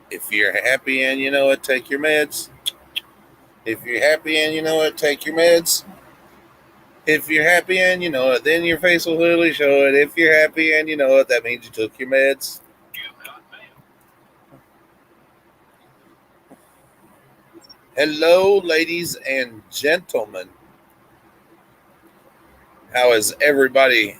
If you're happy and you know it, take your meds. If you're happy and you know it, take your meds. If you're happy and you know it, then your face will clearly show it. If you're happy and you know it, that means you took your meds. Hello, ladies and gentlemen. How is everybody?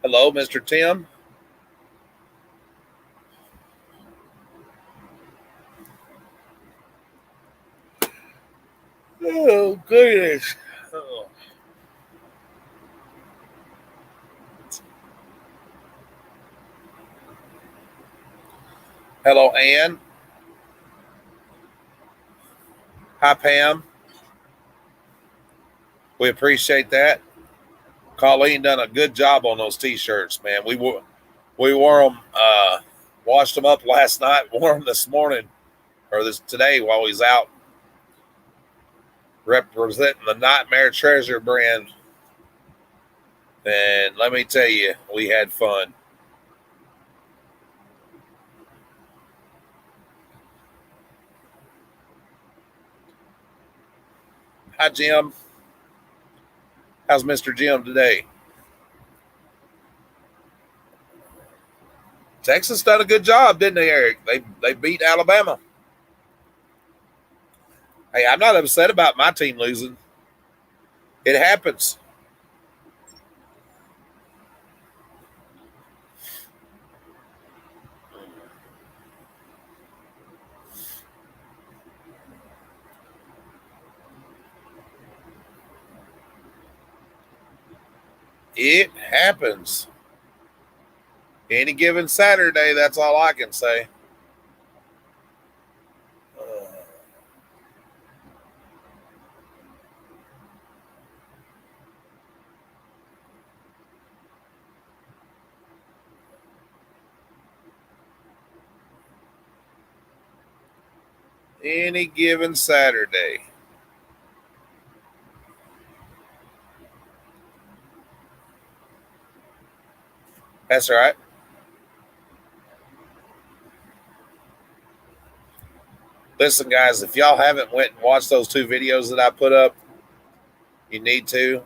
Hello, Mr. Tim. Oh, goodness. Oh. Hello, Ann. Hi, Pam. We appreciate that. Colleen done a good job on those t-shirts, man. We wore them, washed them up last night, wore them this morning or this today while he's out representing the Nightmare Treasure brand. And let me tell you, we had fun. Hi, Jim. How's Mr. Jim today? Texas done a good job, didn't they, Eric? They beat Alabama. Hey, I'm not upset about my team losing. It happens. It happens. Any given Saturday, that's all I can say. Any given Saturday. That's right. Listen, guys, if y'all haven't went and watched those two videos that I put up, you need to.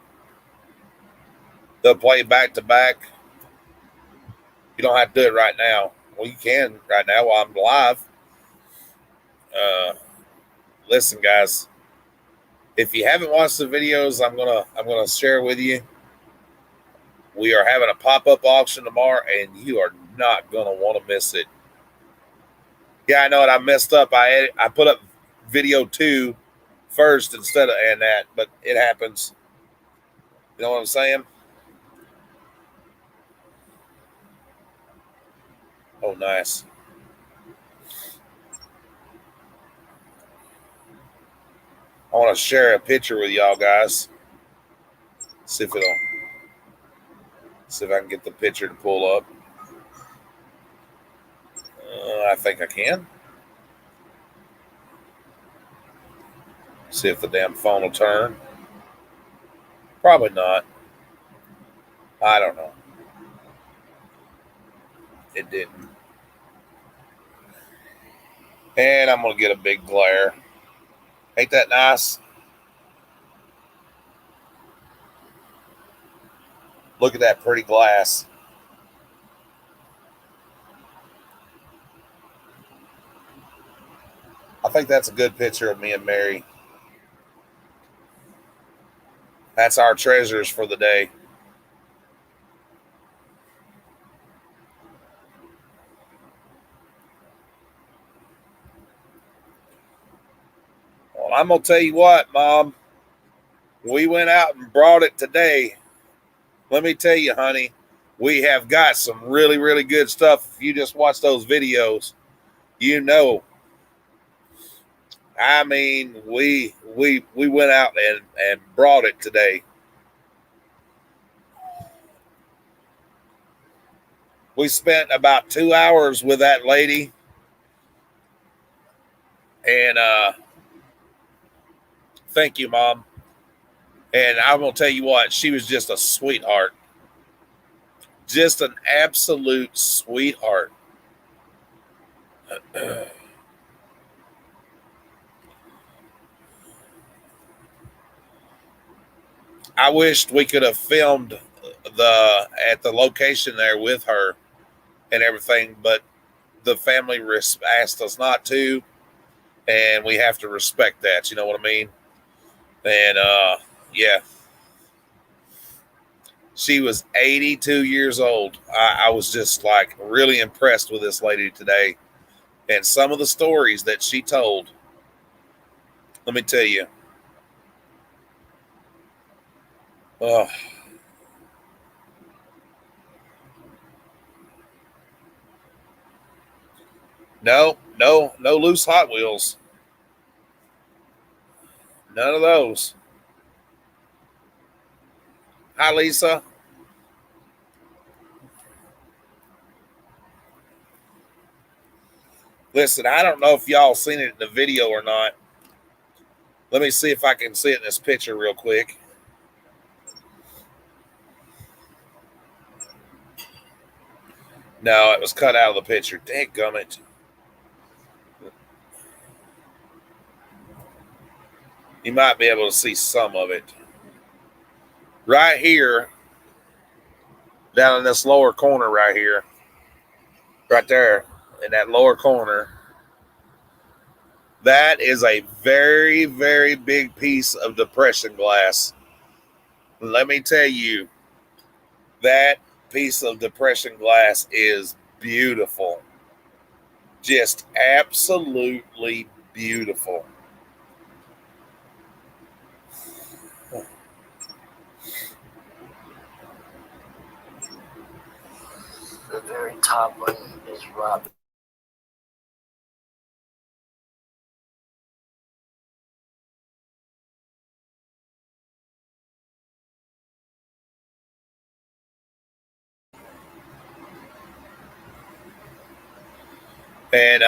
They'll play back to back. You don't have to do it right now. Well, you can right now while I'm live. Uh, Listen, guys, if you haven't watched the videos, I'm gonna share with you. We are having a pop up auction tomorrow, and you are not gonna want to miss it. Yeah, I know it. I messed up. I put up video two first instead of and that, but it happens. You know what I'm saying? Oh, nice. I want to share a picture with y'all guys. See if it'll see if I can get the picture to pull up. I think I can. See if the damn phone will turn. Probably not. I don't know. It didn't. And I'm gonna get a big glare. Ain't that nice? Look at that pretty glass. I think that's a good picture of me and Mary. That's our treasures for the day. Well, I'm gonna tell you what, Mom. We went out and brought it today. Let me tell you, honey, we have got some really, really good stuff. If you just watch those videos, you know. I mean, we went out and brought it today. We spent about 2 hours with that lady, and thank you, Mom. And I'm gonna tell you what, she was just a sweetheart, just an absolute sweetheart. I wished we could have filmed the at the location there with her and everything, but the family asked us not to, and we have to respect that. You know what I mean? And yeah, she was 82 years old. I was just like really impressed with this lady today, and some of the stories that she told. Let me tell you. Oh, no loose Hot Wheels. None of those. Hi, Lisa. Listen, I don't know if y'all seen it in the video or not. Let me see if I can see it in this picture real quick. No, it was cut out of the picture. Dadgummit. You might be able to see some of it. Right here, down in this lower corner right here, right there, in that lower corner, that is a very, very big piece of depression glass. Let me tell you, that piece of depression glass is beautiful. Just absolutely beautiful. The very top one is Rob. And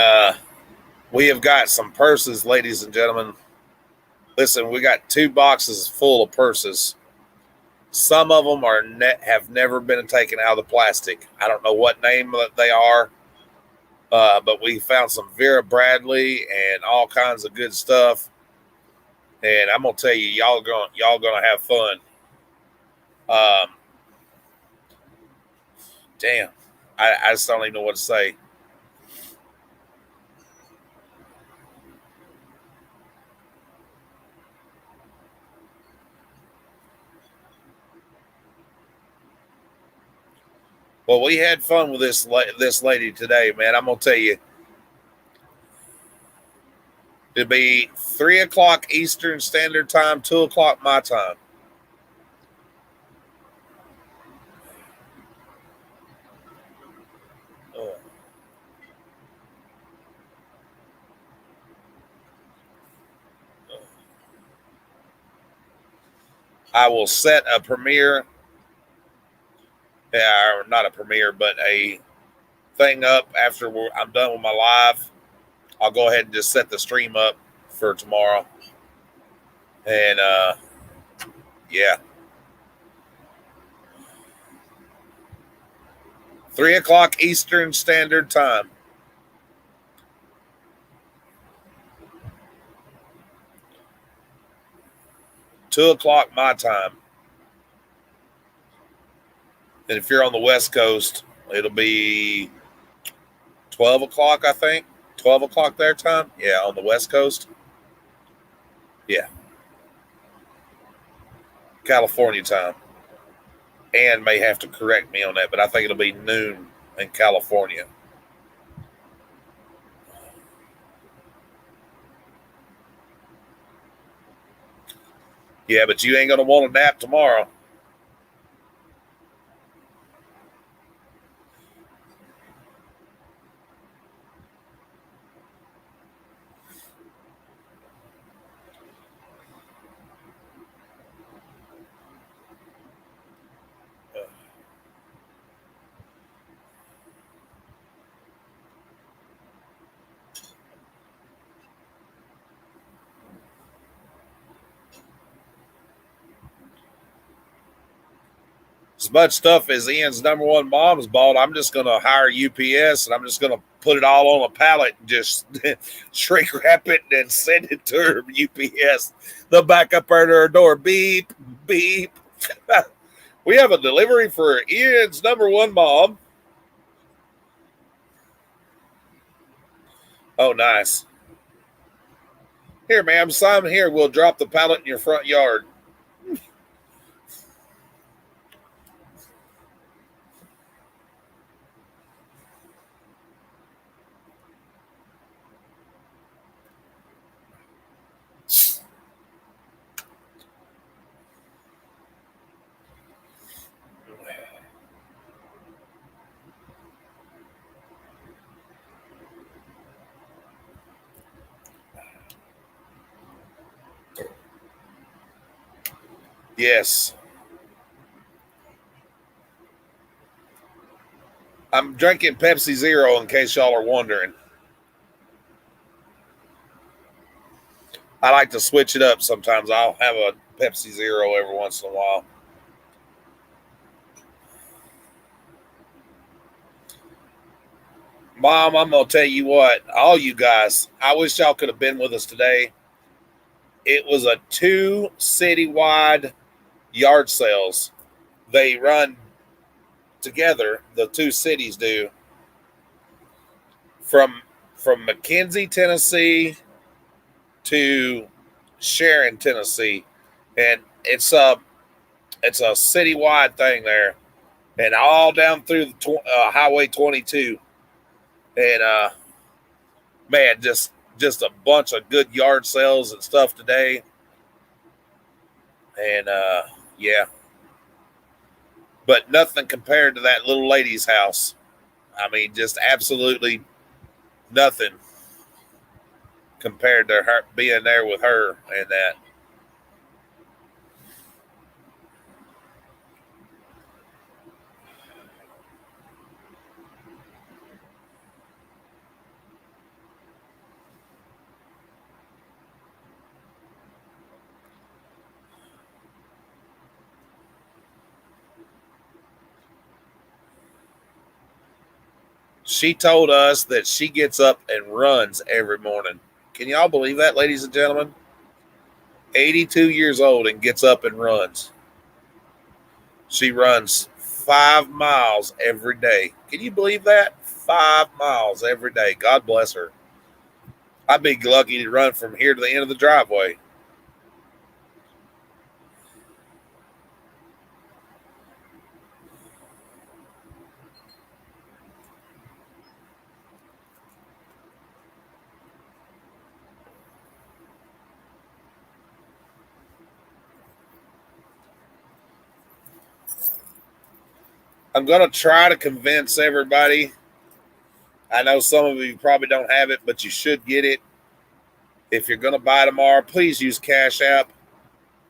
we have got some purses, ladies and gentlemen. Listen, we got 2 boxes full of purses. Some of them have never been taken out of the plastic. I don't know what name they are, but we found some Vera Bradley and all kinds of good stuff. And I'm gonna tell you, y'all gonna have fun. Um, damn, I just don't even know what to say. Well, we had fun with this lady today, man. I'm gonna tell you, it'll be 3 o'clock Eastern Standard Time, 2 o'clock my time. Oh. I will set a premiere, or not a premiere, but a thing up after I'm done with my live. I'll go ahead and just set the stream up for tomorrow. And yeah, 3 o'clock Eastern Standard Time, 2 o'clock my time. And if you're on the West Coast, it'll be 12 o'clock, I think. 12 o'clock their time. Yeah, on the West Coast. Yeah, California time. Ann may have to correct me on that, but I think it'll be noon in California. Yeah, but you ain't gonna want to nap tomorrow. as much stuff as Ian's number one mom's bought, I'm just going to hire UPS and I'm just going to put it all on a pallet and just shrink wrap it and then send it to her UPS. They'll back up her to her door. Beep, beep. We have a delivery for Ian's number one mom. Oh, nice. Here, ma'am, sign here. We'll drop the pallet in your front yard. Yes. I'm drinking Pepsi Zero in case y'all are wondering. I like to switch it up sometimes. I'll have a Pepsi Zero every once in a while. Mom, I'm going to tell you what, all you guys, I wish y'all could have been with us today. It was a 2 citywide yard sales. They run together, the 2 cities do, from McKenzie, Tennessee to Sharon, Tennessee. And it's a citywide thing there. And all down through the Highway 22. And man, just a bunch of good yard sales and stuff today. And yeah, but nothing compared to that little lady's house. I mean, just absolutely nothing compared to her being there with her and that. She told us that she gets up and runs every morning. Can y'all believe that, ladies and gentlemen? 82 years old and gets up and runs. She runs 5 miles every day. Can you believe that? 5 miles every day. God bless her. I'd be lucky to run from here to the end of the driveway. I'm going to try to convince everybody. I know some of you probably don't have it, but you should get it. If you're going to buy tomorrow, please use Cash App.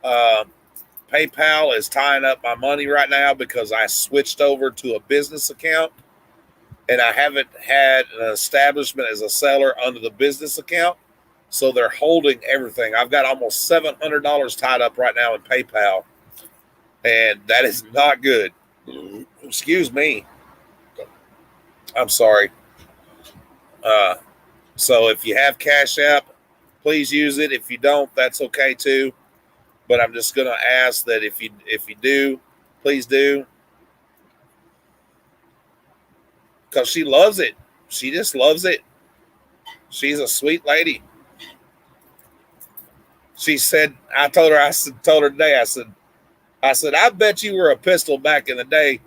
PayPal is tying up my money right now because I switched over to a business account and I haven't had an establishment as a seller under the business account. So they're holding everything. I've got almost $700 tied up right now in PayPal, and that is not good. Excuse me. I'm sorry. So if you have Cash App, please use it. If you don't, that's okay too. But I'm just going to ask that if you do, please do. Because she loves it. She just loves it. She's a sweet lady. She said, I told her today, I said, I bet you were a pistol back in the day.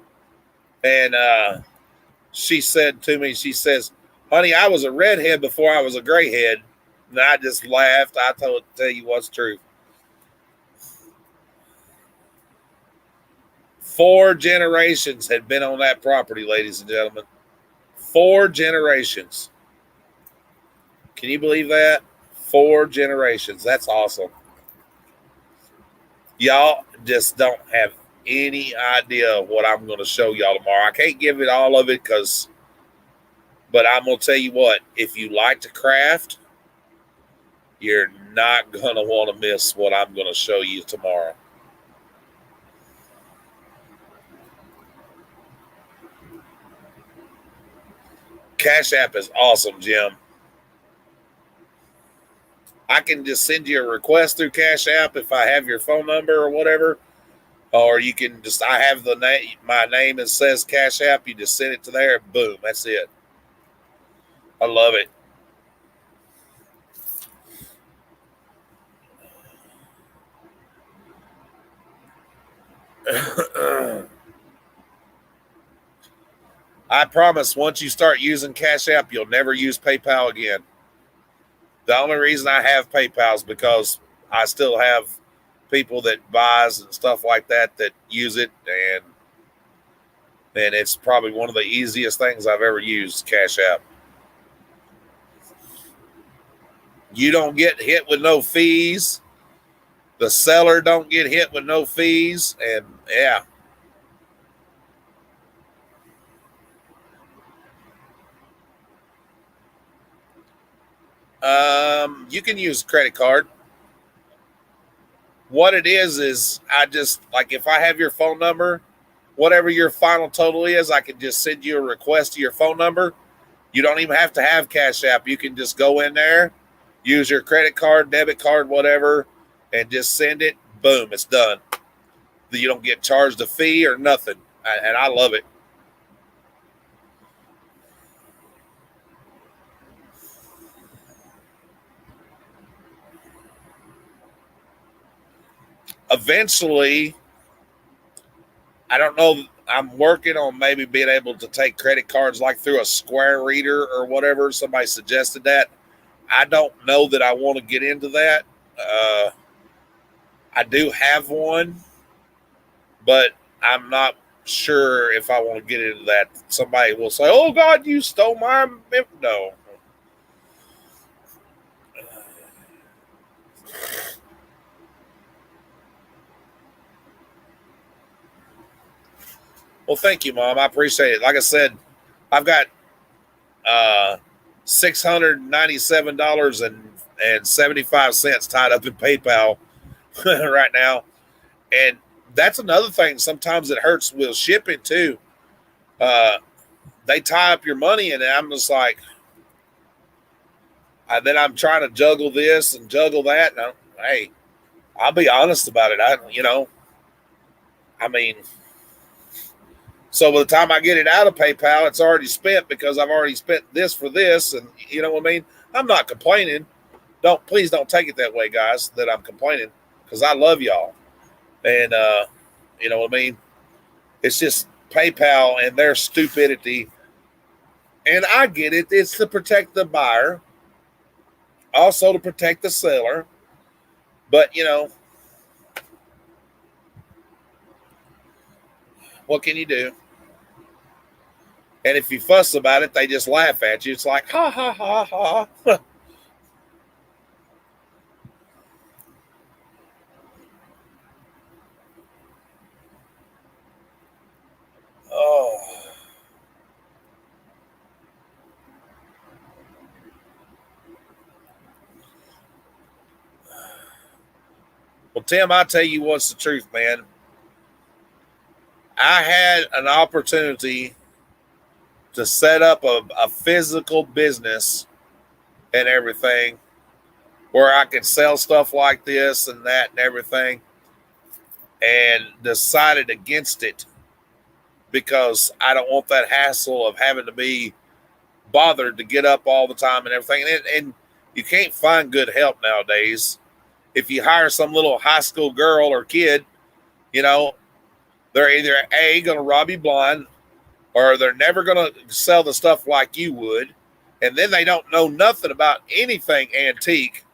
And she said to me, she says, honey, I was a redhead before I was a grayhead. And I just laughed. I tell you what's true. 4 generations had been on that property, ladies and gentlemen. 4 generations. Can you believe that? 4 generations. That's awesome. Y'all just don't have any idea what I'm going to show y'all tomorrow. I can't give it all of it but I'm going to tell you what, if you like to craft, you're not going to want to miss what I'm going to show you tomorrow. Cash App is awesome, Jim. I can just send you a request through Cash App if I have your phone number or whatever. Or you can just, I have the name, my name, it says Cash App. You just send it to there, and boom, that's it. I love it. I promise once you start using Cash App, you'll never use PayPal again. The only reason I have PayPal is because I still have people that buys and stuff like that use it, and it's probably one of the easiest things I've ever used, Cash App. You don't get hit with no fees. The seller don't get hit with no fees, and yeah. You can use credit card. What it is I just, like, if I have your phone number, whatever your final total is, I can just send you a request to your phone number. You don't even have to have Cash App. You can just go in there, use your credit card, debit card, whatever, and just send it. Boom, it's done. You don't get charged a fee or nothing, and I love it. Eventually, I don't know. I'm working on maybe being able to take credit cards like through a Square reader or whatever. Somebody suggested that. I don't know that I want to get into that. I do have one, but I'm not sure if I want to get into that. Somebody will say, "Oh God, you stole my no." Well, thank you, Mom. I appreciate it. Like I said, I've got $697.75 tied up in PayPal right now, and that's another thing. Sometimes it hurts with shipping too. Uh, they tie up your money, and I'm just like, then I'm trying to juggle this and juggle that. And hey, I'll be honest about it. I mean, so by the time I get it out of PayPal, it's already spent because I've already spent this for this, and you know what I mean. I'm not complaining. Please don't take it that way, guys. That I'm complaining because I love y'all, and you know what I mean. It's just PayPal and their stupidity, and I get it. It's to protect the buyer, also to protect the seller, but what can you do? And if you fuss about it, they just laugh at you. It's like, ha, ha, ha, ha. Oh. Well, Tim, I tell you what's the truth, man. I had an opportunity to set up a physical business and everything where I could sell stuff like this and that and everything, and decided against it because I don't want that hassle of having to be bothered to get up all the time and everything. And you can't find good help nowadays. If you hire some little high school girl or kid, you know, they're either A, going to rob you blind, or they're never going to sell the stuff like you would. And then they don't know nothing about anything antique.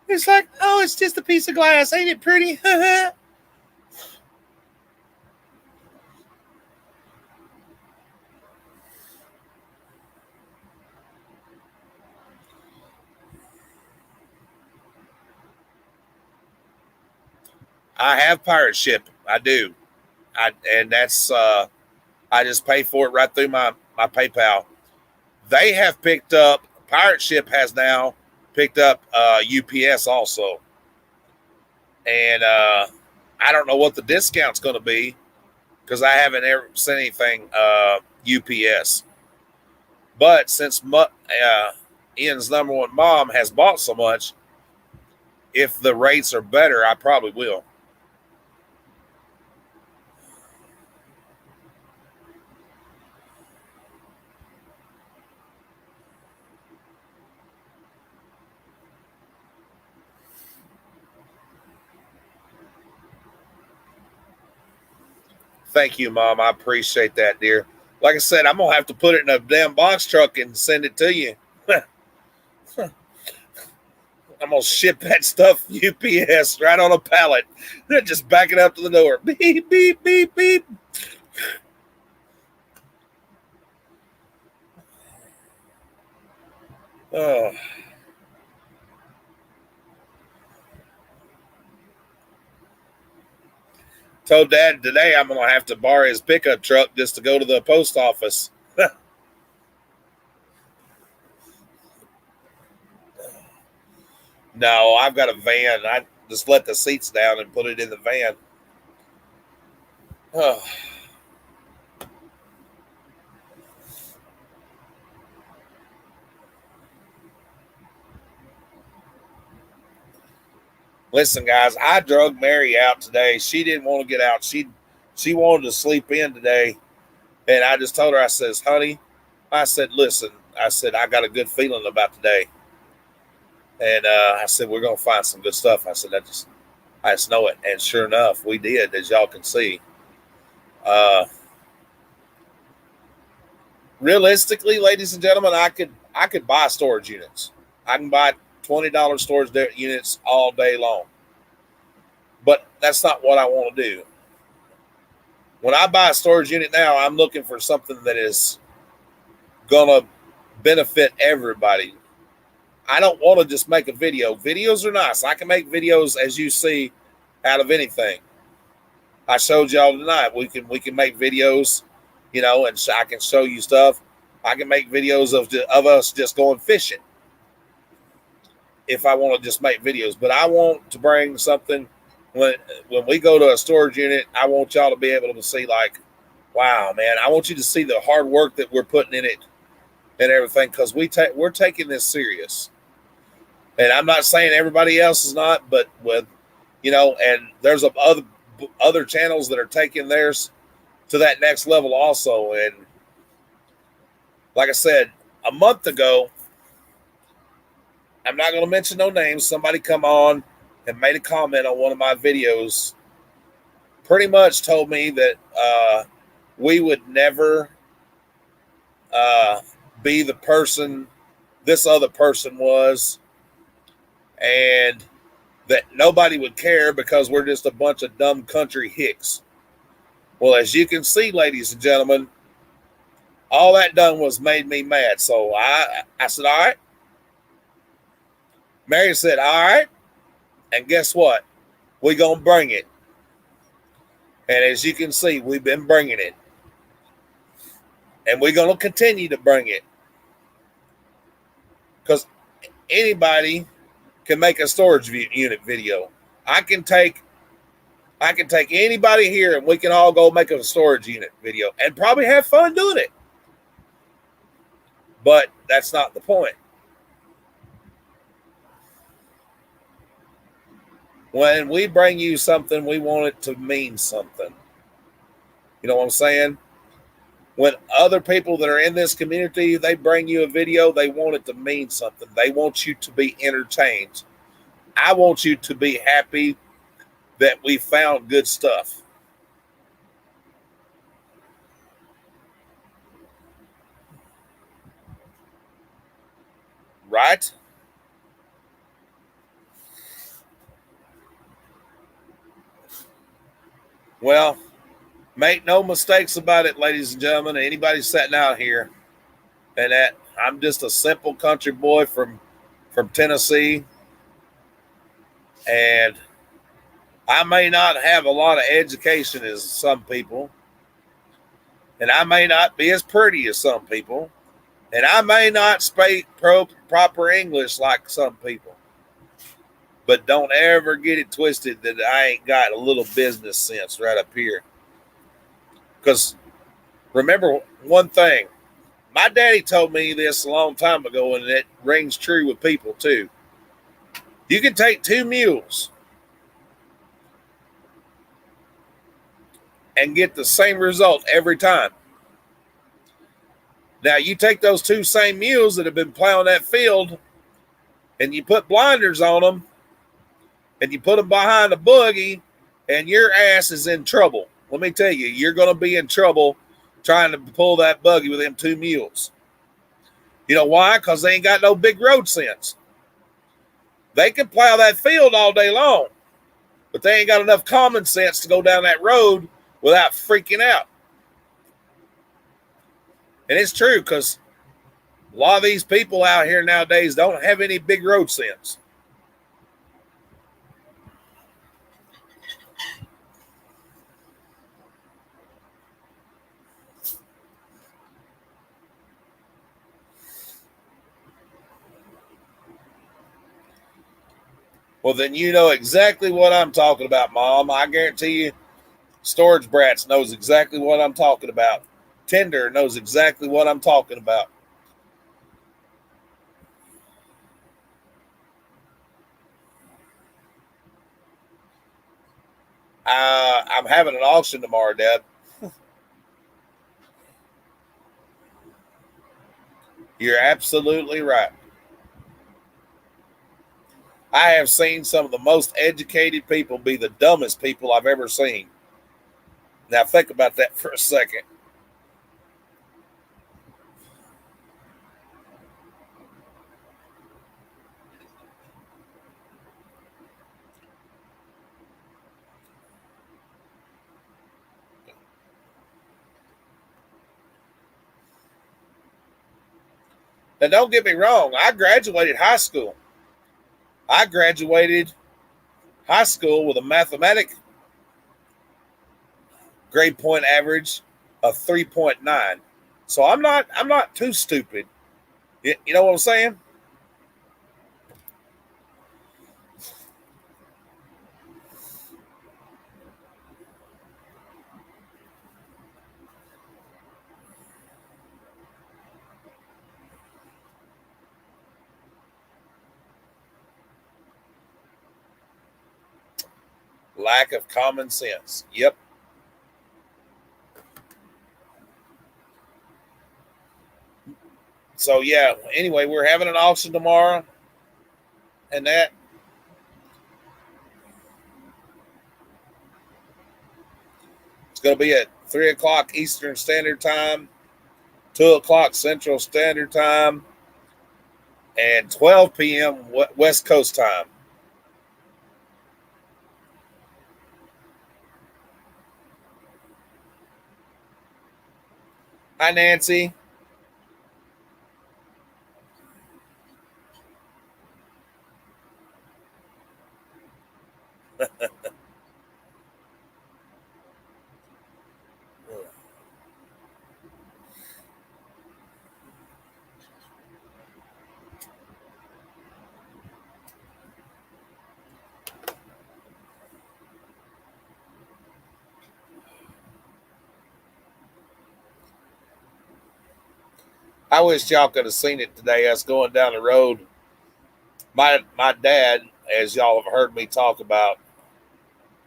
It's like, oh, it's just a piece of glass. Ain't it pretty? I have pirate ship. I do. And that's I just pay for it right through my PayPal. They have picked up, pirate ship has now picked up UPS also. And I don't know what the discount's going to be because I haven't ever seen anything UPS. But since Ian's number one mom has bought so much, if the rates are better, I probably will. Thank you, Mom. I appreciate that, dear. Like I said, I'm going to have to put it in a damn box truck and send it to you. I'm going to ship that stuff UPS right on a pallet. Just back it up to the door. Beep, beep, beep, beep. Oh. Told Dad today I'm going to have to borrow his pickup truck just to go to the post office. No, I've got a van. I just let the seats down and put it in the van. Oh. Listen, guys, I drug Mary out today. She didn't want to get out. She wanted to sleep in today. And I just told her, I says, honey, I said, listen, I said, I got a good feeling about today. And I said, we're going to find some good stuff. I said, I just know it. And sure enough, we did, as y'all can see. Realistically, ladies and gentlemen, I could buy storage units. I can buy $20 storage units all day long. But that's not what I want to do. When I buy a storage unit now, I'm looking for something that is going to benefit everybody. I don't want to just make a video. Videos are nice. I can make videos, as you see, out of anything. I showed y'all tonight. We can make videos, and I can show you stuff. I can make videos of us just going fishing if I want to just make videos. But I want to bring something when we go to a storage unit. I want y'all to be able to see, like, wow, man. I want you to see the hard work that we're putting in it and everything, because we're taking this serious. And I'm not saying everybody else is not, but and there's other channels that are taking theirs to that next level also. And like I said, a month ago, I'm not going to mention no names. Somebody come on and made a comment on one of my videos. Pretty much told me that we would never be the person this other person was, and that nobody would care because we're just a bunch of dumb country hicks. Well, as you can see, ladies and gentlemen, all that done was made me mad. So I said, all right. Mary said, all right. And guess what? We're going to bring it. And as you can see, we've been bringing it. And we're going to continue to bring it. Because anybody can make a storage unit video. I can take anybody here and we can all go make a storage unit video and probably have fun doing it. But that's not the point. When we bring you something, we want it to mean something. You know what I'm saying? When other people that are in this community, they bring you a video, they want it to mean something. They want you to be entertained. I want you to be happy that we found good stuff. Right? Well, make no mistakes about it, ladies and gentlemen. Anybody sitting out here, and that I'm just a simple country boy from Tennessee, and I may not have a lot of education as some people, and I may not be as pretty as some people, and I may not speak proper English like some people. But don't ever get it twisted that I ain't got a little business sense right up here. Because remember one thing, My daddy told me this a long time ago, and it rings true with people too. You can take two mules and get the same result every time. Now, you take those two same mules that have been plowing that field and you put blinders on them and you put them behind a buggy, and your ass is in trouble. Let me tell you, you're going to be in trouble trying to pull that buggy with them two mules. You know why? Because they ain't got no big road sense. They can plow that field all day long, but they ain't got enough common sense to go down that road without freaking out. And it's true, because a lot of these people out here nowadays don't have any big road sense. Well, then you know exactly what I'm talking about, Mom. I guarantee you, Storage Brats knows exactly what I'm talking about. Tinder knows exactly what I'm talking about. I'm having an auction tomorrow, Dad. You're absolutely right. I have seen some of the most educated people be the dumbest people I've ever seen. Now, think about that for a second. Now, don't get me wrong. I graduated high school. I graduated high school with a mathematic grade point average of 3.9. So I'm not too stupid. You know what I'm saying? Lack of common sense. Yep. So yeah. Anyway, we're having an auction tomorrow, and that it's going to be at 3 o'clock Eastern Standard Time, 2 o'clock Central Standard Time, and 12 p.m. West Coast time. Hi, Nancy. I wish y'all could have seen it today. I was going down the road. My dad, as y'all have heard me talk about,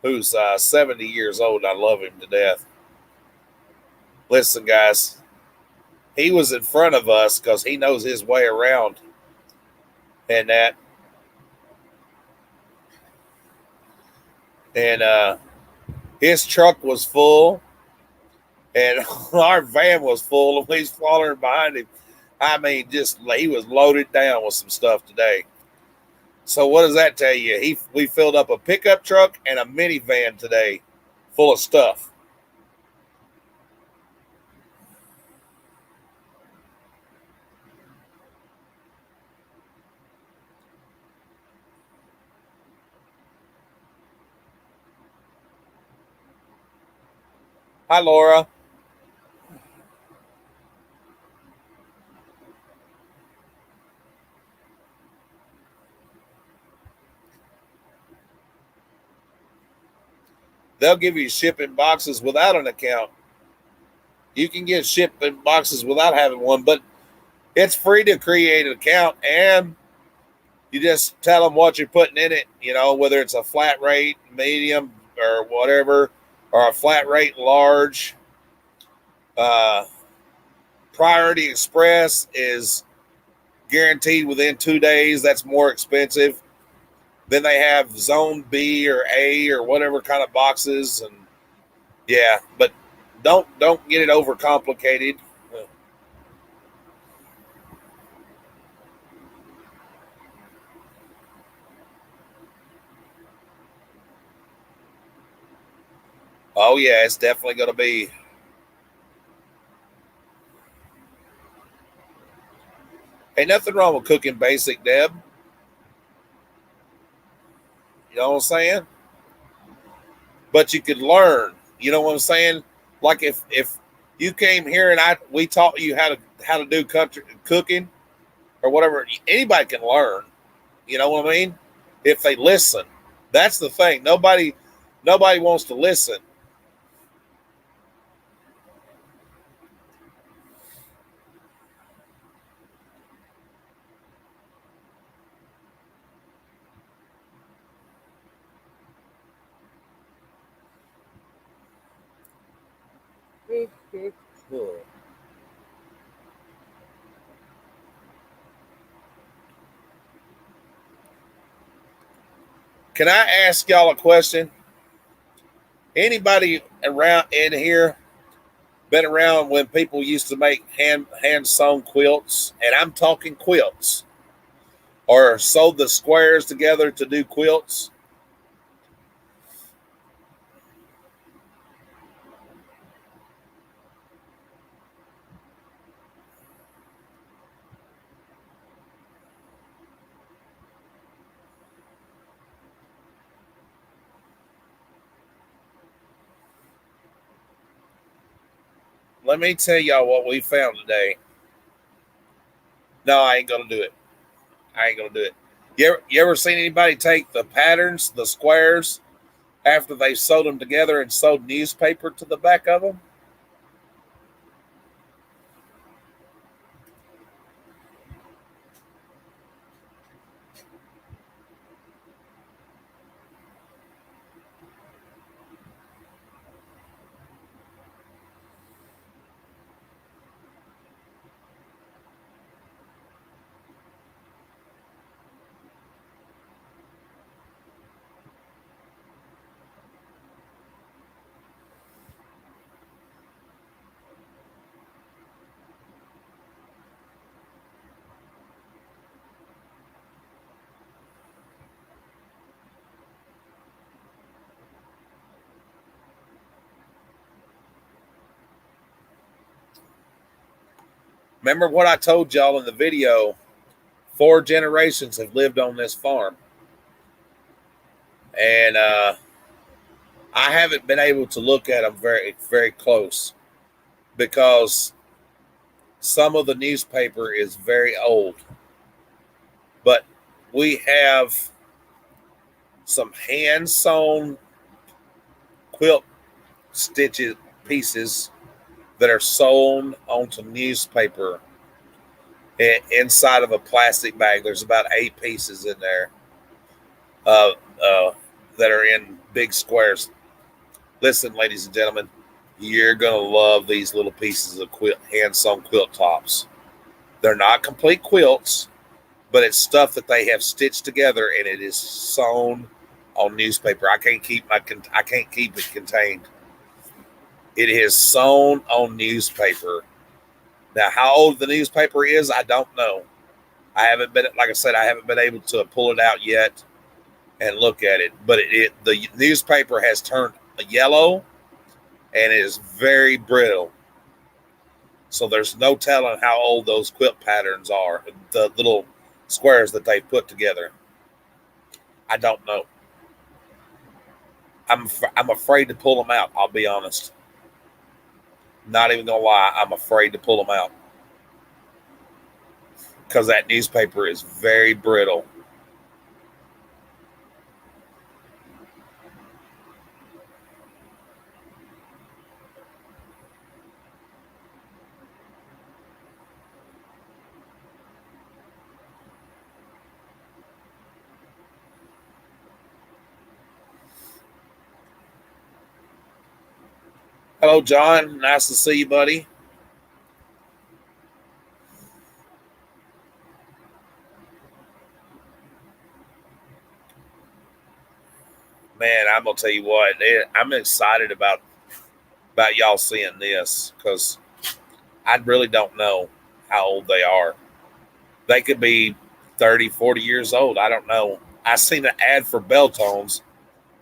who's 70 years old. I love him to death. Listen, guys, he was in front of us because he knows his way around, and that, and his truck was full, and our van was full, and he's following behind him. I mean, just he was loaded down with some stuff today. So what does that tell you? We filled up a pickup truck and a minivan today, full of stuff. Hi, Laura. They'll give you shipping boxes without an account. You can get shipped in boxes without having one, but it's free to create an account, and you just tell them what you're putting in it, whether it's a flat rate, medium, or whatever, or a flat rate large. Uh, Priority Express is guaranteed within 2 days. That's more expensive. Then they have Zone B or A or whatever kind of boxes, and yeah, but don't get it overcomplicated. Oh yeah, it's definitely going to be. Ain't nothing wrong with cooking basic, Deb. You know what I'm saying? But you could learn. You know what I'm saying? Like if you came here and we taught you how to do country cooking or whatever, anybody can learn. You know what I mean? If they listen, that's the thing. Nobody wants to listen. Can I ask y'all a question? Anybody around in here been around when people used to make hand sewn quilts? And I'm talking quilts, or sewed the squares together to do quilts. Let me tell y'all what we found today. No, I ain't gonna do it. I ain't gonna do it. You ever seen anybody take the patterns, the squares, after they sewed them together and sewed newspaper to the back of them? Remember what I told y'all in the video? 4 generations have lived on this farm, and I haven't been able to look at them very, very close because some of the newspaper is very old. But we have some hand sewn quilt stitches pieces that are sewn onto newspaper inside of a plastic bag. There's about 8 pieces in there uh, uh, that are in big squares. Listen, ladies and gentlemen, you're going to love these little pieces of hand sewn quilt tops. They're not complete quilts, but it's stuff that they have stitched together, and it is sewn on newspaper. I can't keep it contained. It is sewn on newspaper. Now, how old the newspaper is, I don't know. I haven't been, like I said, I haven't been able to pull it out yet and look at it. But the newspaper has turned yellow, and it is very brittle. So there's no telling how old those quilt patterns are. The little squares that they put together. I don't know. I'm afraid to pull them out. I'll be honest. Not even gonna lie. I'm afraid to pull them out because that newspaper is very brittle. Hello, John. Nice to see you, buddy. Man, I'm gonna tell you what. I'm excited about y'all seeing this because I really don't know how old they are. They could be 30, 40 years old. I don't know. I seen an ad for bell tones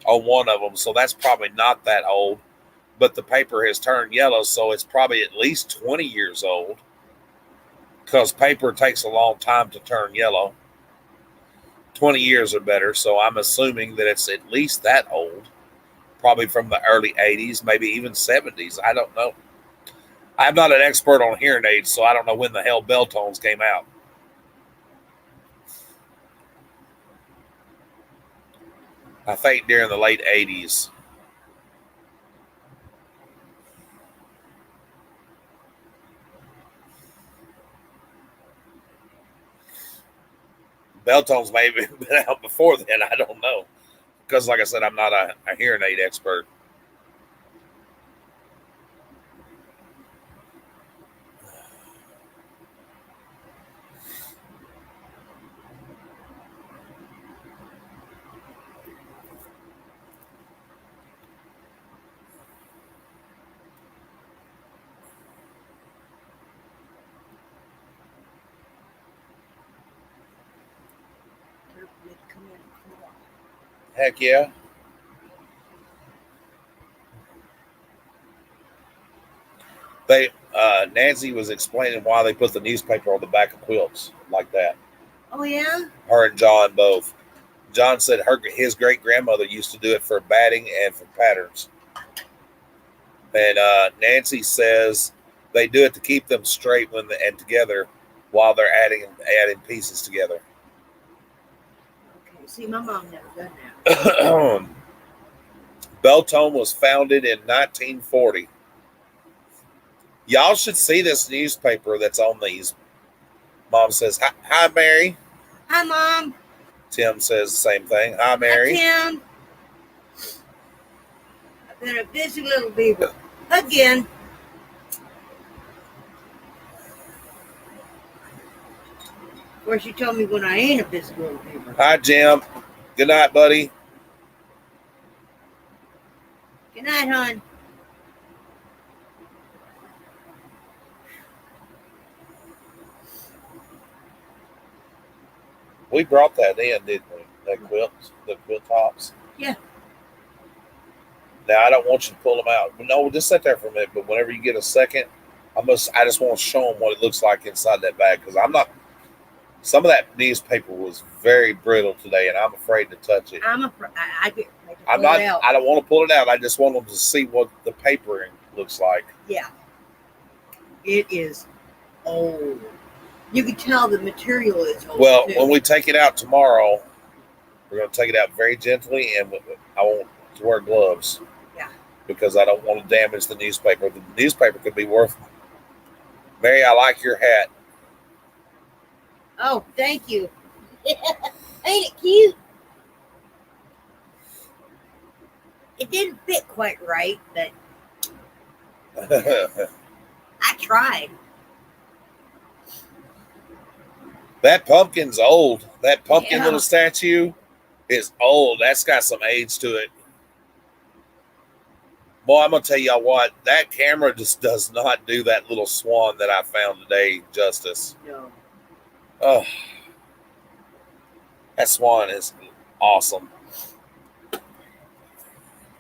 on one of them, so that's probably not that old. But the paper has turned yellow, so it's probably at least 20 years old because paper takes a long time to turn yellow. 20 years or better, so I'm assuming that it's at least that old, probably from the early 80s, maybe even 70s. I don't know. I'm not an expert on hearing aids, so I don't know when the hell bell tones came out. I think during the late 80s. Bell tones may have been out before then. I don't know. Because, like I said, I'm not a hearing aid expert. Heck yeah. They Nancy was explaining why they put the newspaper on the back of quilts like that. Oh yeah. Her and John both. John said his great grandmother used to do it for batting and for patterns. And Nancy says they do it to keep them straight and together while they're adding pieces together. Okay. See, my mom never done that. Beltone was founded in 1940. Y'all should see this newspaper that's on these. Mom says, hi, Mary. Hi, Mom. Tim says the same thing. Hi, Mary. Hi, Tim. I've been a busy little beaver. Again. Of course, you told me when I ain't a busy little beaver. Hi, Jim. Good night, buddy. Good night, hon. We brought that in, didn't we? The quilt tops. Yeah. Now I don't want you to pull them out. No, just sit there for a minute. But whenever you get a second, I just want to show them what it looks like inside that bag because I'm not. Some of that newspaper was very brittle today, and I'm afraid to touch it. I'm afraid. I get ready to I'm pull not. it out. I don't want to pull it out. I just want them to see what the papering looks like. Yeah. It is old. You can tell the material is old. Well, too. when we take it out tomorrow, we're going to take it out very gently, and I want to wear gloves. Yeah. Because I don't want to damage the newspaper. The newspaper could be worth. Mary, I like your hat. Oh, thank you. Ain't it cute? It didn't fit quite right, but I tried. That pumpkin's old. That pumpkin Yeah. little statue is old. That's got some age to it. Boy, I'm going to tell y'all what. That camera just does not do that little swan that I found today justice. No. Oh, that swan is awesome.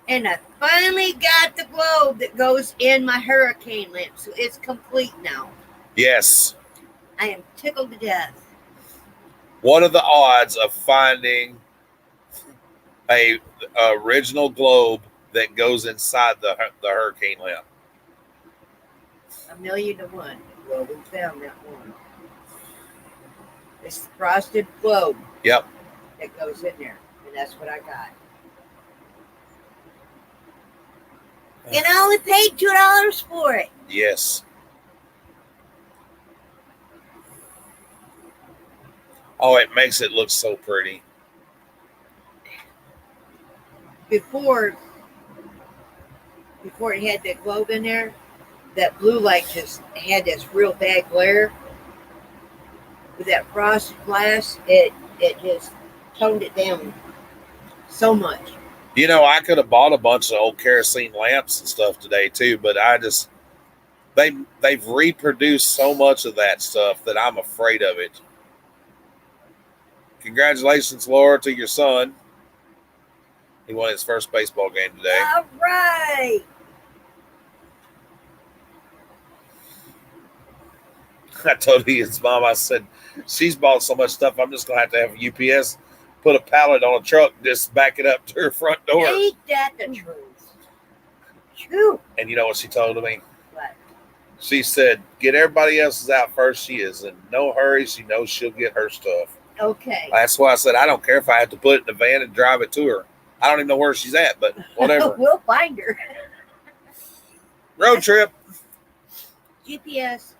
And I finally got the globe that goes in my hurricane lamp, so it's complete now. Yes. I am tickled to death. What are the odds of finding a original globe that goes inside the hurricane lamp? 1,000,000 to 1. Well, we found that one. It's the frosted globe. Yep. That goes in there, and that's what I got. And I only paid $2 for it. Yes. Oh, it makes it look so pretty. Before before it had that globe in there, that blue light just had this real bad glare. With that frosted glass, it just toned it down so much. You know, I could have bought a bunch of old kerosene lamps and stuff today too, but I just they've reproduced so much of that stuff that I'm afraid of it. Congratulations, Laura, to your son. He won his first baseball game today. All right. I told his mom, I said, she's bought so much stuff, I'm just going to have UPS put a pallet on a truck and just back it up to her front door. Ain't that the truth? True. And you know what she told me? What? She said, get everybody else's out first. She is in no hurry. She knows she'll get her stuff. Okay. That's why I said, I don't care if I have to put it in the van and drive it to her. I don't even know where she's at, but whatever. We'll find her. Road trip. GPS.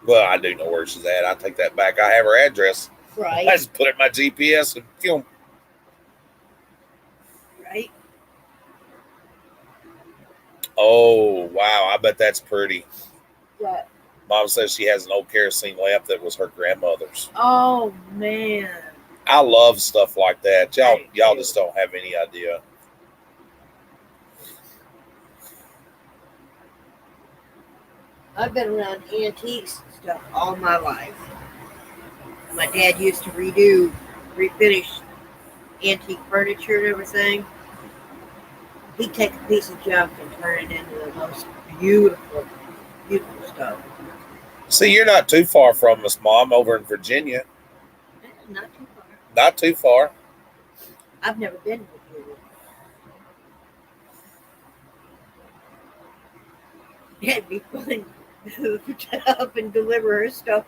Well, I do know where she's at. I take that back. I have her address. Right. I just put it in my GPS and film. Right. Oh, wow. I bet that's pretty. What? Mom says she has an old kerosene lamp that was her grandmother's. Oh man. I love stuff like that. Y'all do. just don't have any idea. I've been around antiques and stuff all my life. My dad used to refinish antique furniture and everything. He'd take a piece of junk and turn it into the most beautiful, beautiful stuff. See, you're not too far from us, Mom, over in Virginia. Not too far. Not too far. I've never been to Virginia. It'd be fun to up and deliver her stuff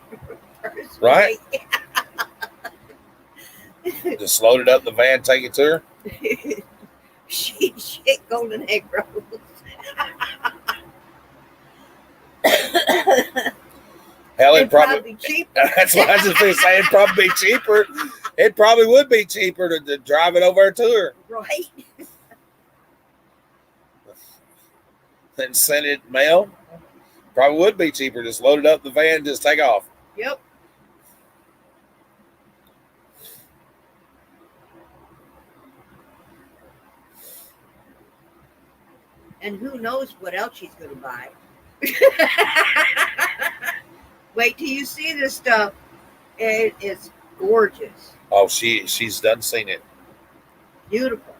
first. Right? Just load it up in the van, take it to her. Shit, golden egg rolls. Hell, it'd probably be cheaper. That's what I was just going to say. It'd probably be cheaper. It probably would be cheaper to drive it over to her. Right. Then send it mail. Probably would be cheaper. Just load it up in the van and just take off. Yep. And who knows what else she's going to buy. Wait till you see this stuff. It is gorgeous. Oh, she's done seen it. Beautiful.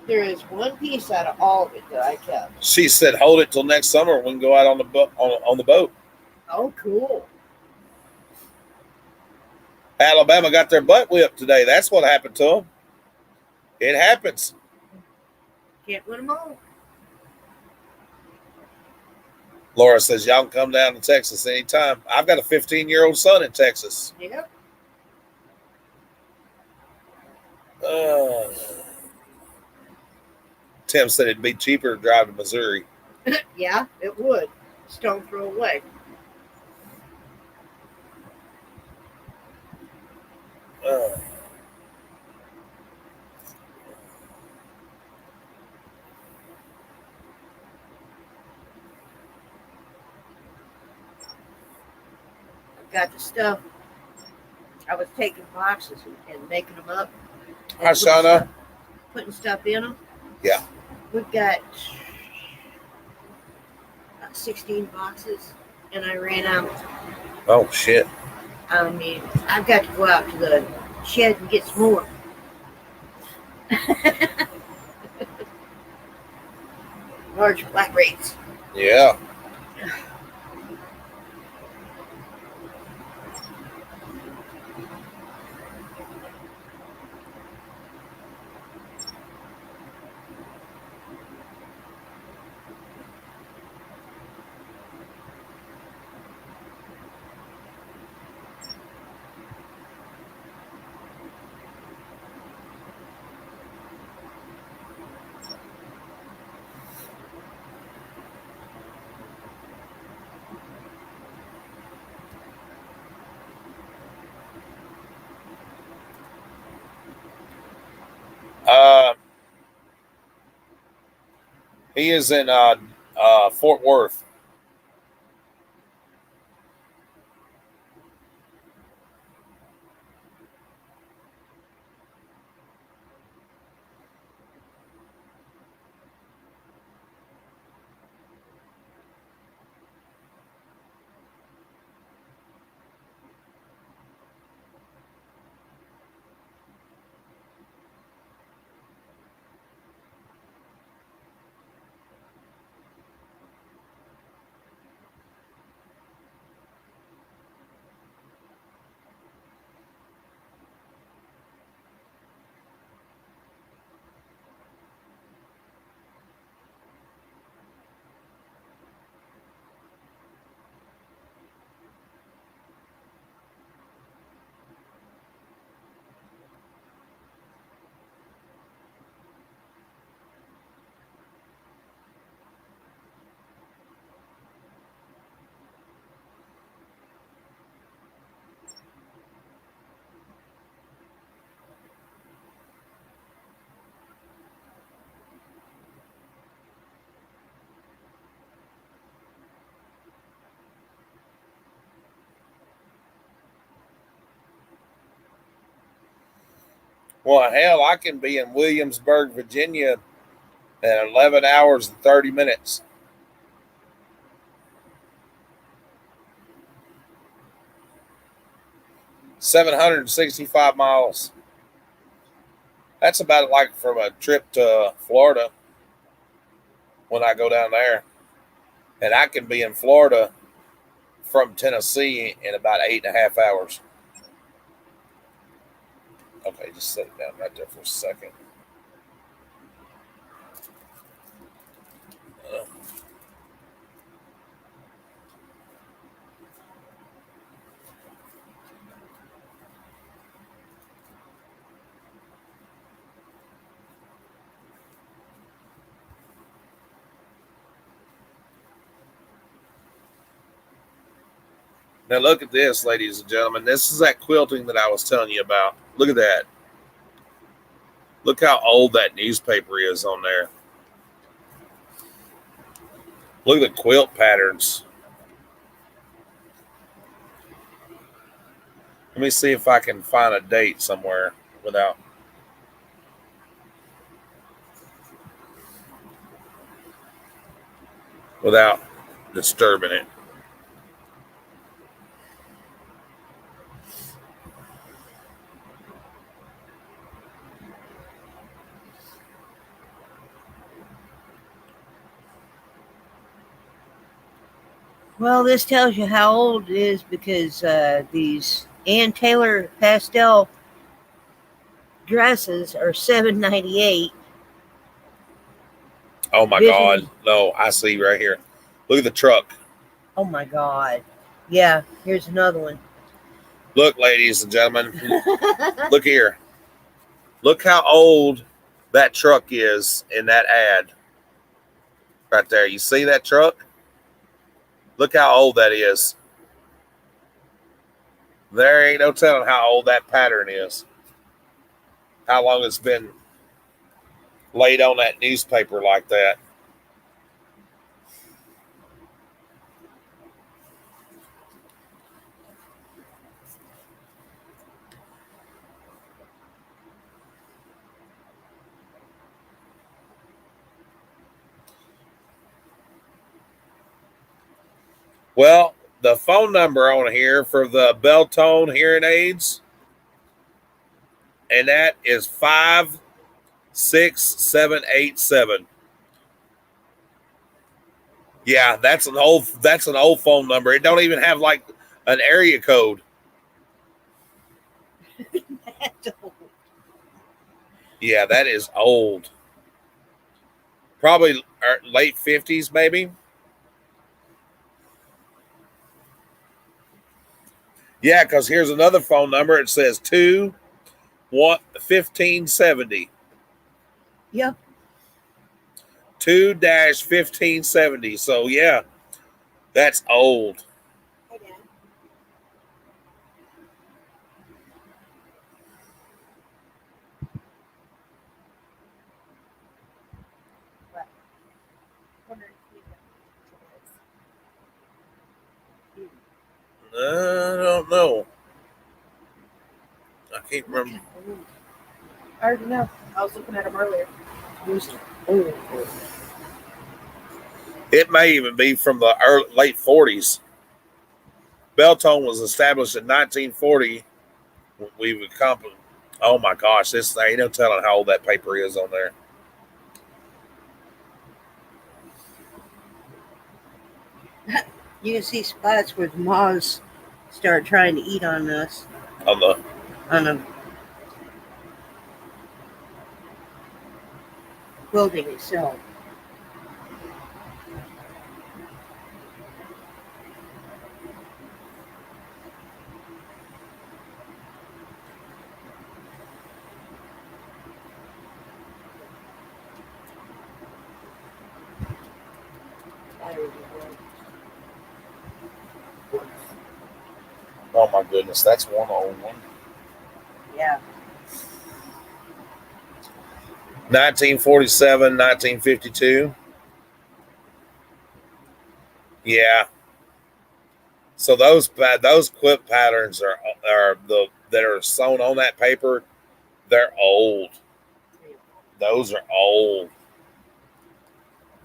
There is one piece out of all of it that I kept. She said, "Hold it till next summer. We can go out on the boat." On the boat. Oh, cool. Alabama got their butt whipped today. That's what happened to them. It happens. Can't win them all. Laura says, y'all can come down to Texas anytime. I've got a 15-year-old son in Texas. Yep. Tim said it'd be cheaper to drive to Missouri. Yeah, it would. Stone throw away. Got the stuff. I was taking boxes and making them up. Hi, Shauna. Putting stuff in them. Yeah. We've got 16 boxes, and I ran out. Oh, shit. I mean, I've got to go out to the shed and get some more. Large flat rates. Yeah. He is in Fort Worth. Well, hell, I can be in Williamsburg, Virginia in 11 hours and 30 minutes. 765 miles. That's about like from a trip to Florida when I go down there. And I can be in Florida from Tennessee in about 8.5 hours. Okay, just set it down right there for a second. Now look at this, ladies and gentlemen. This is that quilting that I was telling you about. Look at that. Look how old that newspaper is on there. Look at the quilt patterns. Let me see if I can find a date somewhere without disturbing it. Well, this tells you how old it is because these Ann Taylor pastel dresses are $7.98. Oh my God. No, I see right here. Look at the truck. Oh my God. Yeah, here's another one. Look, ladies and gentlemen. Look here. Look how old that truck is in that ad. Right there. You see that truck? Look how old that is. There ain't no telling how old that pattern is. How long it's been laid on that newspaper like that. Well, the phone number on here for the Beltone hearing aids, and that is 56787. Yeah, that's an old phone number. It don't even have like an area code. Yeah, that is old. Probably late 50s, maybe. Yeah, because here's another phone number. It says 1570. Yep. 2-1570. So yeah, that's old. Hey, Dad. What? I don't know. I can't remember. I already know. I was looking at them earlier. Oh, It may even be from the late 40s. Beltone was established in 1940. We've accomplished. Oh my gosh, this thing, no telling how old that paper is on there. You can see spots where the moths start trying to eat on us. On the On the building itself. oh my goodness, that's one old one. Yeah. 1947, 1952. Yeah. So those quip patterns are the that are sewn on that paper. They're old. Those are old.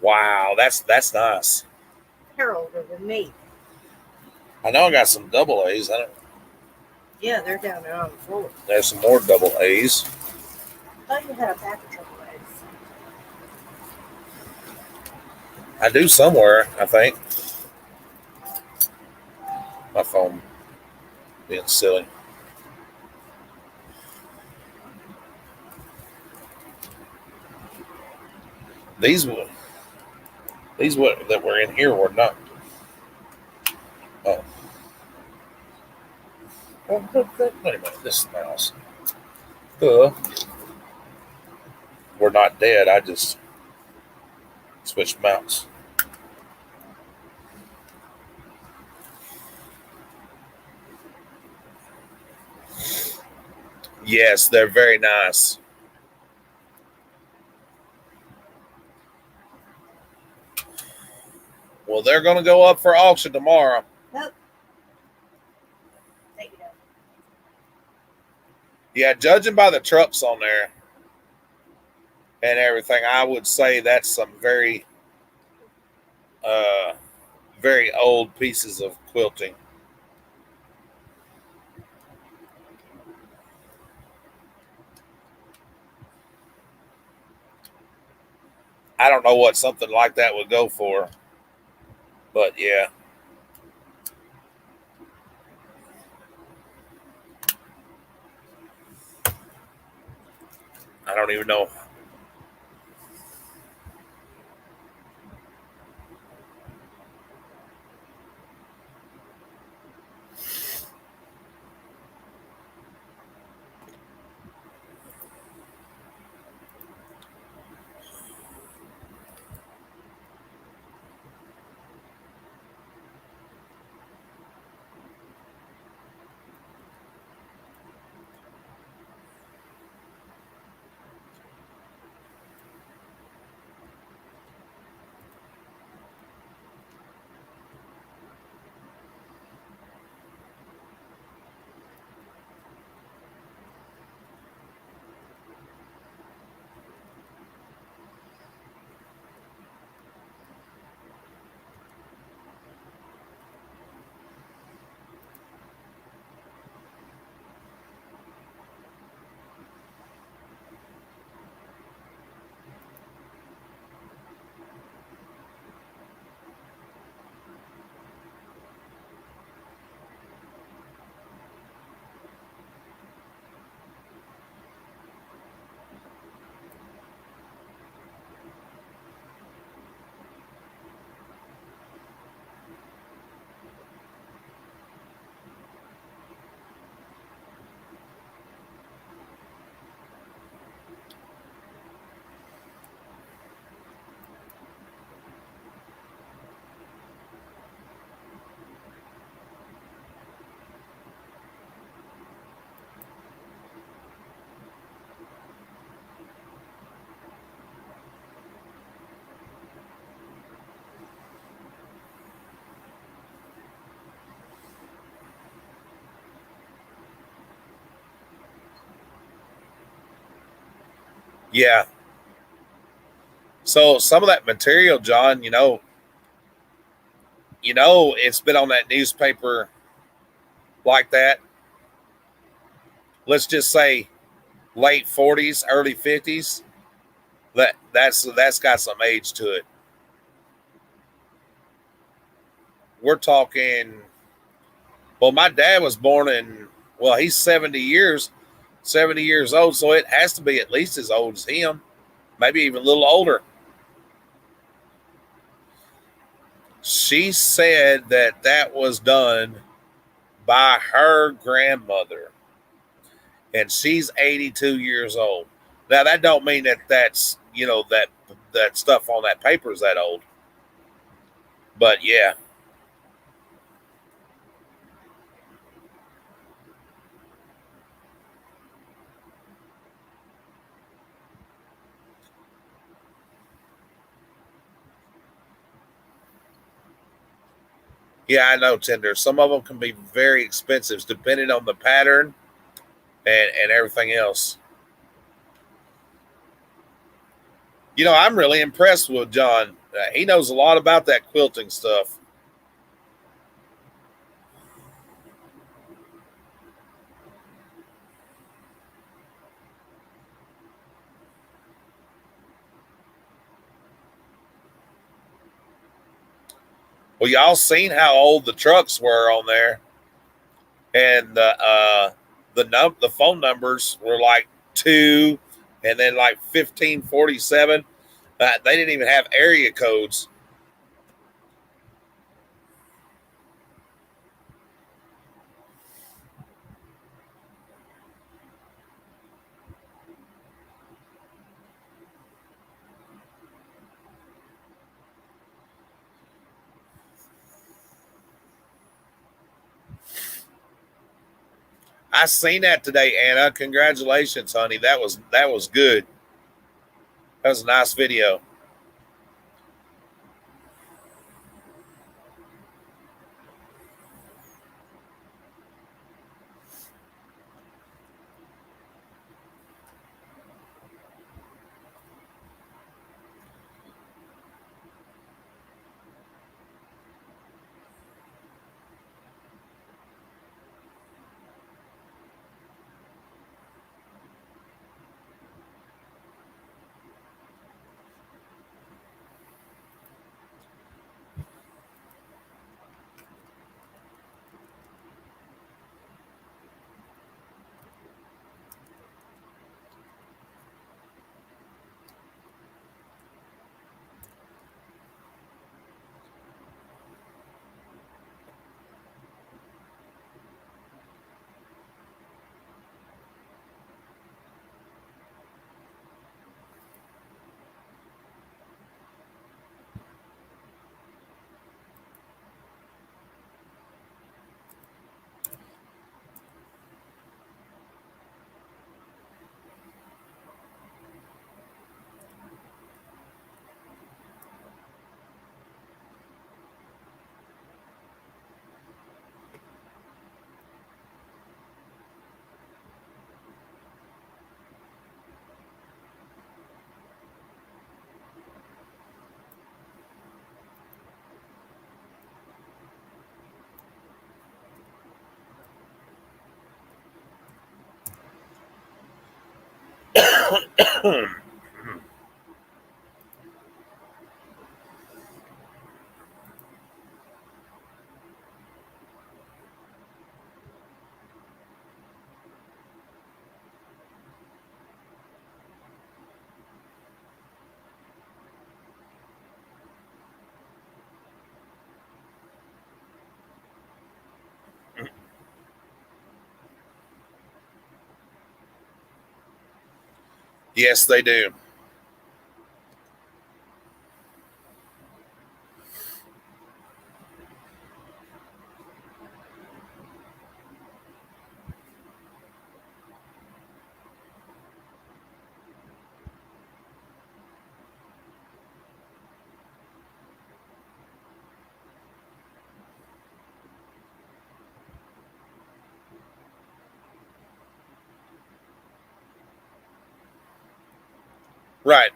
Wow, that's nice. They're older than me. I know I got some double A's. Yeah, they're down there on the floor. There's some more double A's. I thought you had a pack of triple A's. I do somewhere, I think. My phone being silly. These that were in here were not. Oh. Wait a minute. This mouse. We're not dead. I just switched mouse. Yes, they're very nice. Well, they're going to go up for auction tomorrow. Nope. Take it out. Yeah, judging by the trucks on there and everything, I would say that's some very, very old pieces of quilting. I don't know what something like that would go for, but yeah. I don't even know. Yeah. So some of that material, John, it's been on that newspaper like that. Let's just say late 40s, early 50s. That's got some age to it. We're talking. Well, my dad was born in. Well, he's 70 years old, so it has to be at least as old as him, maybe even a little older. She said that was done by her grandmother, and she's 82 years old. Now that don't mean that's that stuff on that paper is that old, but yeah, yeah, I know, Tinder. Some of them can be very expensive depending on the pattern and everything else. I'm really impressed with John. He knows a lot about that quilting stuff. Well, y'all seen how old the trucks were on there, and the phone numbers were like two, and then like 1547. They didn't even have area codes. I seen that today, Anna. Congratulations, honey. That was good. That was a nice video. Yes, they do. Right.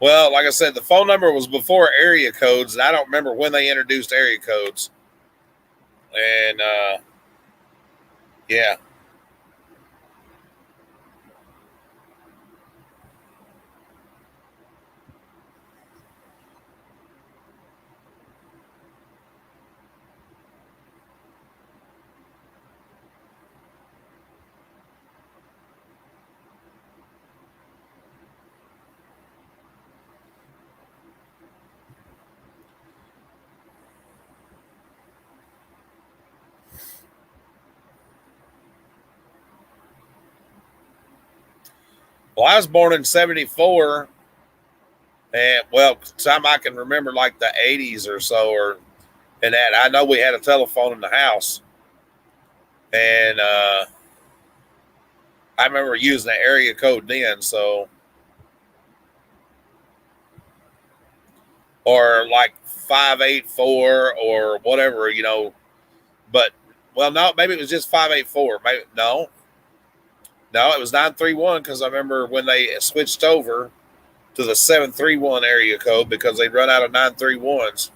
Well, like I said, the phone number was before area codes, and I don't remember when they introduced area codes. And yeah. Well, I was born in '74, and well, time I can remember, like the '80s or so, or and that I know we had a telephone in the house, and I remember using the area code then. So, or like 584 or whatever, But well, no, maybe it was just 584. Maybe no, it was 931 because I remember when they switched over to the 731 area code because they'd run out of 931s.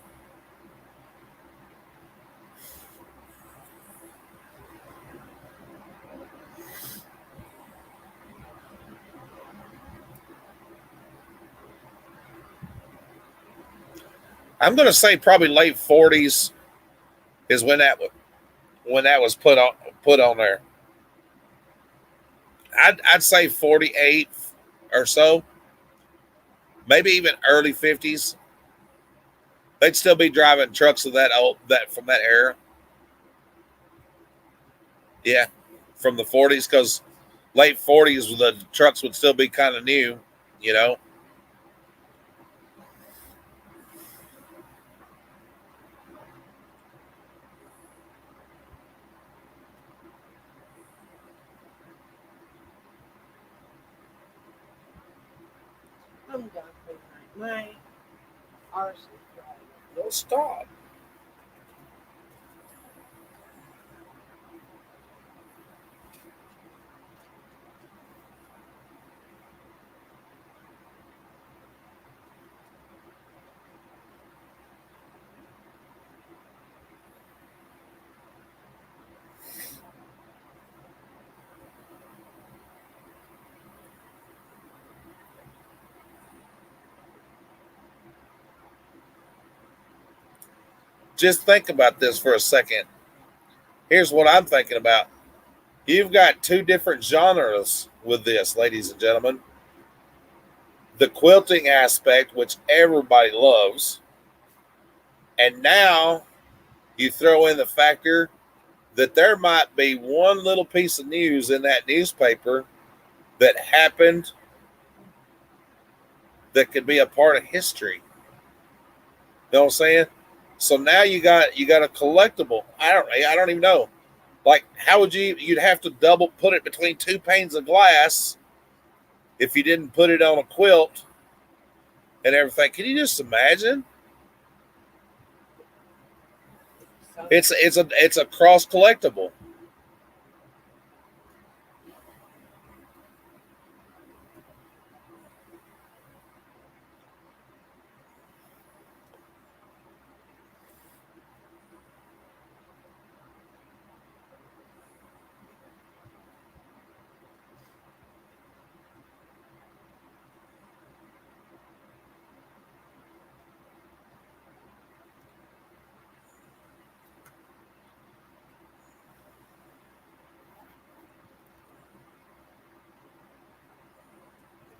I'm going to say probably late 40s is when that was put on there. I'd say 48 or so, maybe even early 50s. They'd still be driving trucks of that from that era. Yeah, from the 40s because late 40s the trucks would still be kind of new, you know. I'm done for the night. My arse is dry. Well, stop. Just think about this for a second. Here's what I'm thinking about. You've got two different genres with this, ladies and gentlemen. The quilting aspect, which everybody loves, and now you throw in the factor that there might be one little piece of news in that newspaper that happened that could be a part of history. You know what I'm saying? So now you got a collectible. I don't even know. Like how would you'd have to double put it between two panes of glass if you didn't put it on a quilt and everything. Can you just imagine? So, It's a cross collectible.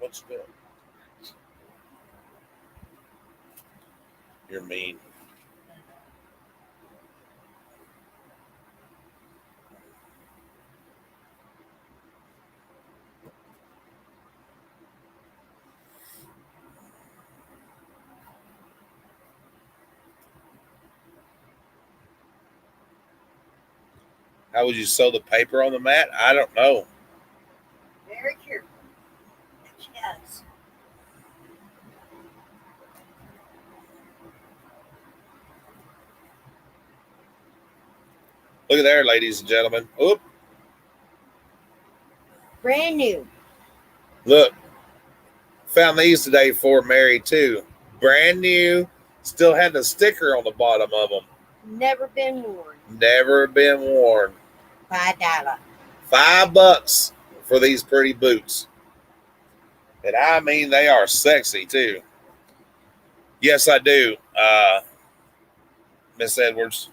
What's good? You're mean. How would you sew the paper on the mat? I don't know. very careful. Yes. Look at there, ladies and gentlemen. Oop, Brand new. look. Found these today for Mary too. Brand new. Still had the sticker on the bottom of them. Never been worn. Never been worn. $5. $5 for these pretty boots. And I mean, they are sexy too. Yes, I do. Miss Edwards.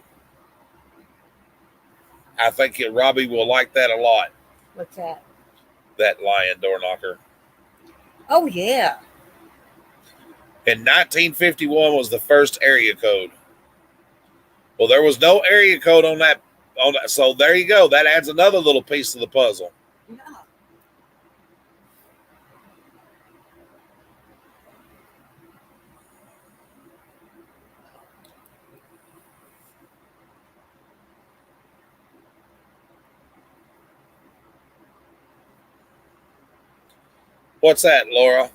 I think Robbie will like that a lot. What's that? That lion door knocker. Oh, yeah. In 1951 was the first area code. Well, there was no area code on that. So there you go. That adds another little piece to the puzzle. Yeah. What's that, Laura?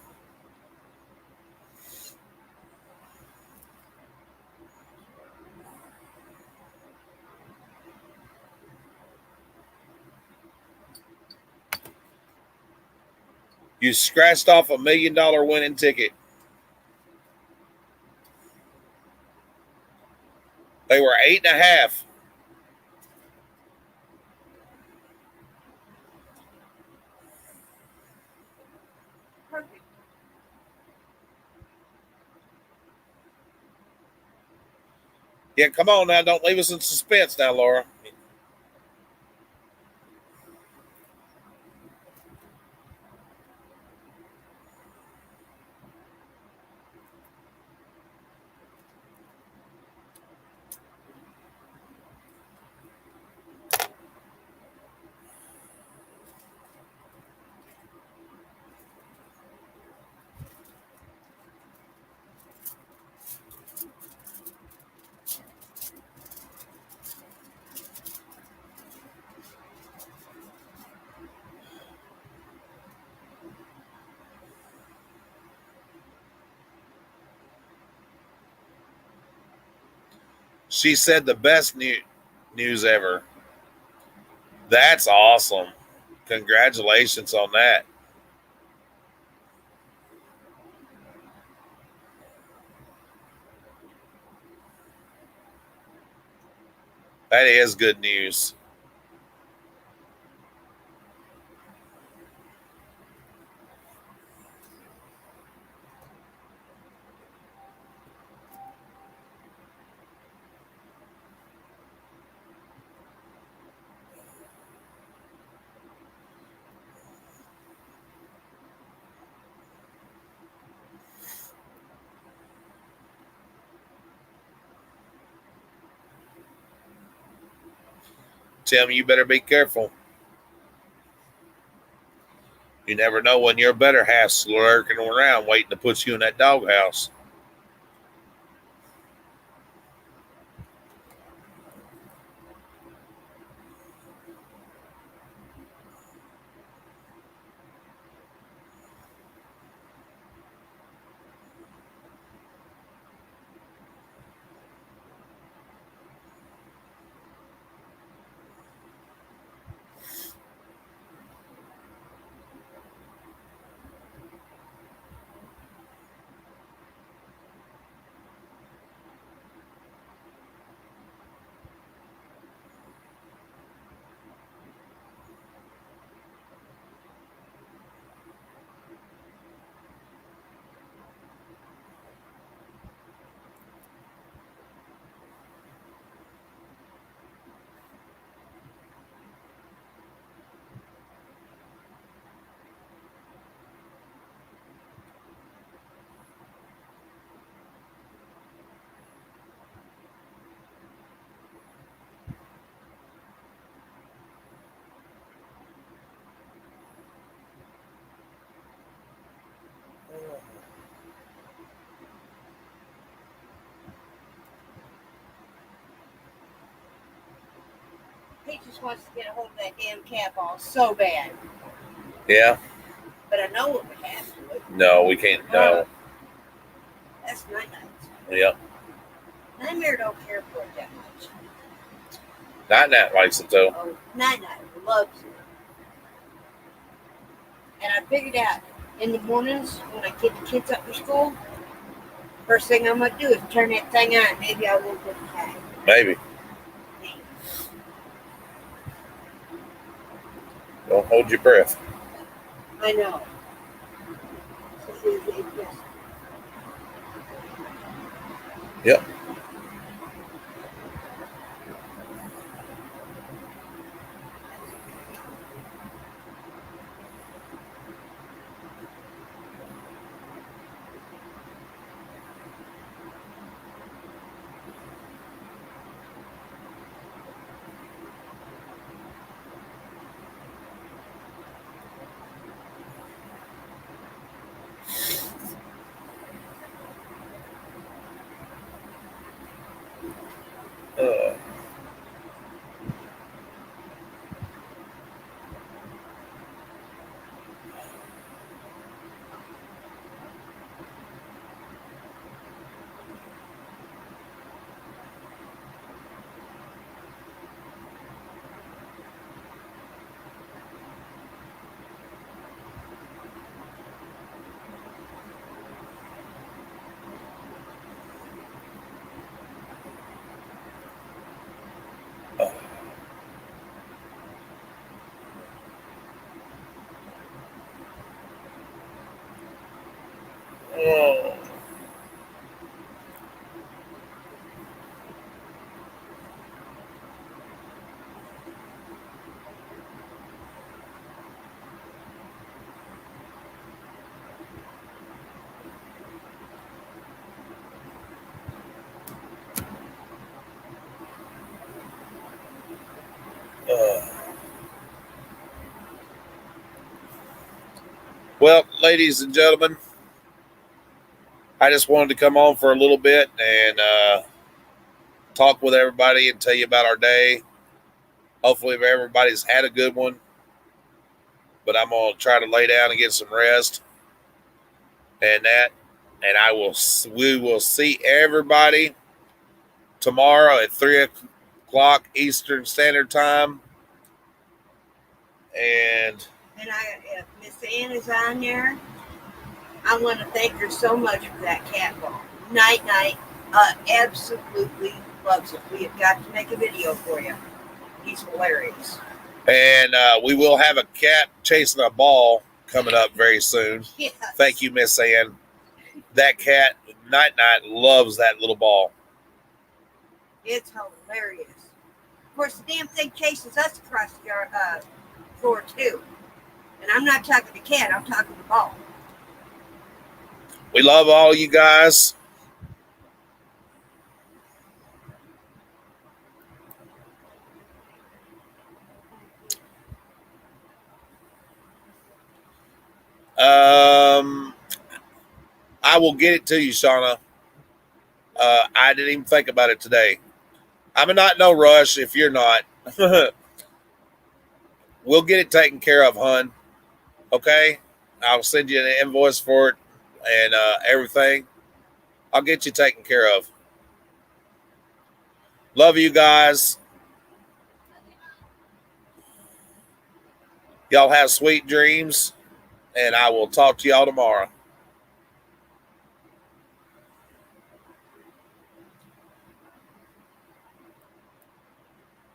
You scratched off $1 million winning ticket. They were 8.5. Perfect. Yeah, come on now. Don't leave us in suspense now, Laura. She said the best news ever. That's awesome. Congratulations on that. That is good news. Tim, you better be careful. You never know when your better half's lurking around waiting to put you in that doghouse. He just wants to get a hold of that damn cat ball so bad. Yeah? But I know what would happen to it. No, we can't. No. That's my night. Yep. Nightmare don't care for it that much. Night likes it though. Oh, Night loves it. And I figured out in the mornings when I get the kids up for school, first thing I'm gonna do is turn that thing on. Maybe I will go back. Maybe. Don't hold your breath. I know. Yep. Well, ladies and gentlemen, I just wanted to come on for a little bit and talk with everybody and tell you about our day. Hopefully, everybody's had a good one. But I'm gonna try to lay down and get some rest, and we will see everybody tomorrow at 3:00 Eastern Standard Time. And if Miss Anna's on there, I want to thank her so much for that cat ball. Night, absolutely loves it. We have got to make a video for you. He's hilarious. And we will have a cat chasing a ball coming up very soon. Yes. Thank you, Miss Ann. That cat, Night, loves that little ball. It's hilarious. Of course, the damn thing chases us across the floor, too. And I'm not talking the cat, I'm talking the ball. We love all you guys. I will get it to you, Shauna. I didn't even think about it today. I'm not in no rush if you're not. We'll get it taken care of, hon. Okay? I'll send you an invoice for it and everything. I'll get you taken care of. Love you guys. Y'all have sweet dreams, and I will talk to y'all tomorrow.